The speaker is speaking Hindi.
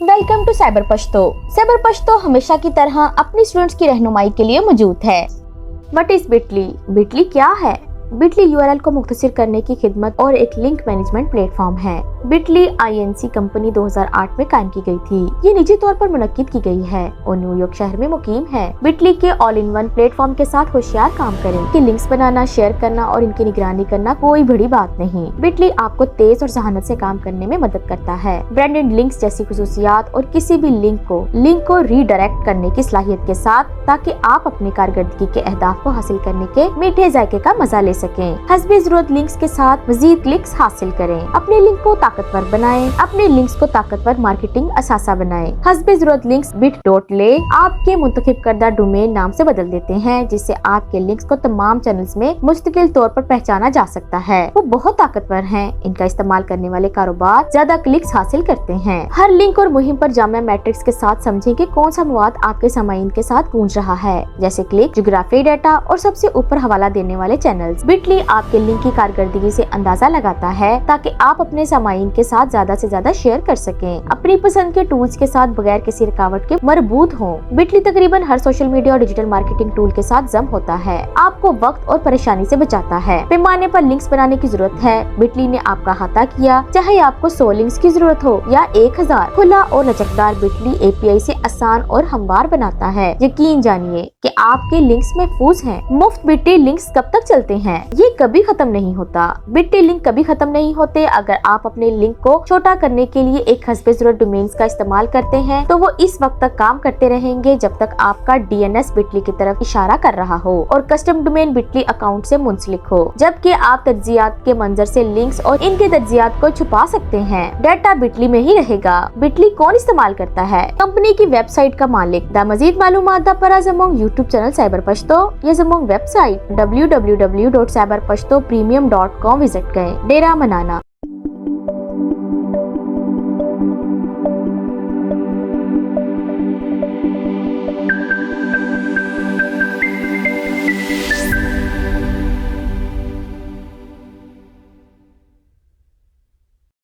Welcome to cyber Pashto. Cyber Pashto हमेशा की तरह अपने स्टूडेंट्स की रहनुमाई के लिए मौजूद है। What is Bitly? बिटली क्या है? बिटली यूआरएल को मुख्तसर करने की खिदमत और एक लिंक मैनेजमेंट प्लेटफॉर्म है। बिटली आईएनसी कंपनी 2008 में कायम की गई थी। ये निजी तौर पर मुनक्किद की गई है और न्यूयॉर्क शहर में मुकीम है। बिटली के ऑल इन वन प्लेटफॉर्म के साथ होशियार काम करें कि लिंक्स बनाना, शेयर करना और इनकी निगरानी करना कोई बड़ी बात नहीं। बिटली आपको तेज और जहानत से काम करने में मदद करता है। ब्रांडेड लिंक्स जैसी खुसूसियात और किसी भी लिंक को रीडायरेक्ट करने की सलाहियत के साथ, ताकि आप अपनी कारकर्दगी के अहदाफ को हासिल करने के मीठे जायके का मजा ले सकें। हस्बे जरूरत लिंक्स के साथ मजीद क्लिक्स हासिल करें। अपने लिंक को ताकतवर बनाएं। अपने लिंक्स को ताकतवर मार्केटिंग असासा बनाएं। हस्बे जरूरत लिंक्स bit.ly आपके मुंतखब करदा डोमेन नाम से बदल देते हैं, जिससे आपके लिंक्स को तमाम चैनल्स में मुस्तकिल तौर पर पहचाना जा सकता है। वो बहुत ताकतवर हैं। इनका इस्तेमाल करने वाले कारोबार ज्यादा क्लिक्स हासिल करते हैं। हर लिंक और मुहिम पर जामा मैट्रिक्स के साथ समझें कि कौन सा मवाद आपके सामाइन के साथ गूंज रहा है, जैसे क्लिक, ज्योग्राफी डाटा और सबसे ऊपर हवाला देने वाले चैनल्स। बिटली आपके लिंक की कारकर्दगी से अंदाजा लगाता है, ताकि आप अपने सामाइन के साथ ज्यादा से ज्यादा शेयर कर सकें। अपनी पसंद के टूल्स के साथ बगैर किसी रुकावट के मरबूत हों। बिटली तकरीबन हर सोशल मीडिया और डिजिटल मार्केटिंग टूल के साथ जम होता है। आपको वक्त और परेशानी से बचाता है। पैमाने पर लिंक्स बनाने की जरूरत है, बिटली ने आपका अहाता किया। चाहे आपको 100 लिंक्स की जरूरत हो या 1000, खुला और लचकदार बिटली एपीआई से आसान और हमवार बनाता है। यकीन जानिए कि आपके लिंक्स महफूज हैं। मुफ्त बिटली लिंक्स कब तक चलते हैं? ये कभी खत्म नहीं होता। बिटली लिंक कभी खत्म नहीं होते। अगर आप अपने लिंक को छोटा करने के लिए एक हस्बे जरूरत डोमेन्स का इस्तेमाल करते हैं, तो वो इस वक्त तक काम करते रहेंगे जब तक आपका डीएनएस बिटली की तरफ इशारा कर रहा हो और कस्टम डोमेन बिटली अकाउंट से मुंसलिक हो, जबकि आप तज्जियात के मंजर से लिंक्स और इनके तज्जियात को छुपा सकते हैं। डाटा बिटली में ही रहेगा। बिटली कौन इस्तेमाल करता है? कंपनी की वेबसाइट का मालिक। दा मजीद मालूमात दा पर जमोंग यूट्यूब चैनल साइबर पश्तो या जमोंग वेबसाइट www.cyberpashtopremium.com विजिट करें। डेरा मनाना।